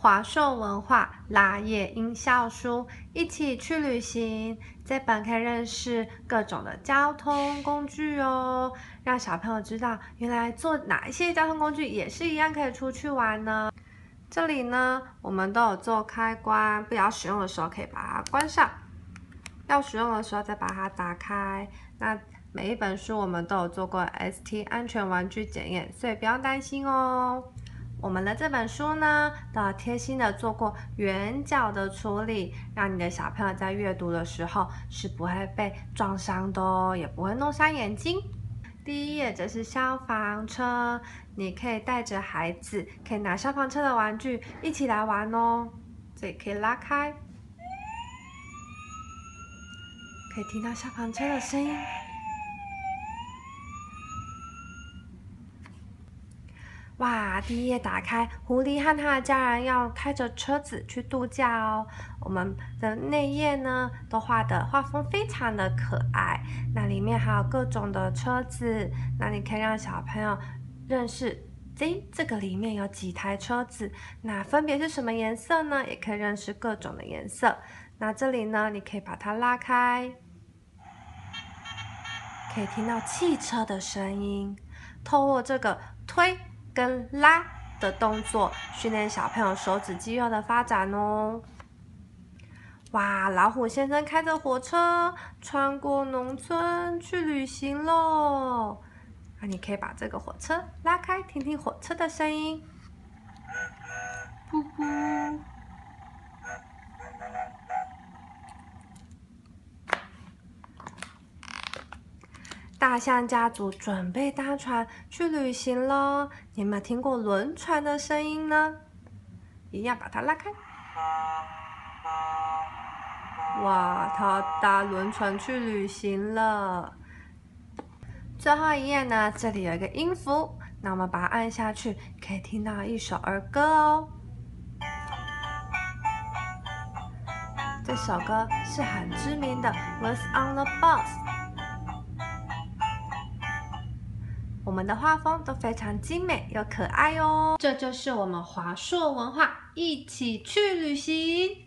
华硕文化拉页音效书，一起去旅行。这本可以认识各种的交通工具哦，让小朋友知道原来坐哪一些交通工具也是一样可以出去玩呢。这里呢，我们都有做开关，不要使用的时候可以把它关上，要使用的时候再把它打开。那每一本书我们都有做过 ST 安全玩具检验，所以不要担心哦。我们的这本书呢，都有贴心的做过圆角的处理，让你的小朋友在阅读的时候是不会被撞伤的哦，也不会弄伤眼睛。第一页这是消防车，你可以带着孩子，可以拿消防车的玩具一起来玩哦。这里可以拉开，可以听到消防车的声音。哇，第一页打开，狐狸和他的家人要开着车子去度假哦。我们的内页呢，都画风非常的可爱。那里面还有各种的车子，那你可以让小朋友认识，这个里面有几台车子，那分别是什么颜色呢？也可以认识各种的颜色。那这里呢，你可以把它拉开，可以听到汽车的声音，透过这个推跟拉的动作，训练小朋友手指肌肉的发展哦。哇，老虎先生开着火车穿过农村去旅行喽。那你可以把这个火车拉开，听听火车的声音。噗噗。大象家族准备搭船去旅行喽！你有没有听过轮船的声音呢？一样把它拉开。哇，他搭轮船去旅行了。最后一页呢，这里有一个音符，那我们把它按下去，可以听到一首儿歌哦。这首歌是很知名的《Who's on the Bus》。我们的画风都非常精美又可爱哦，这就是我们华硕文化一起去旅行。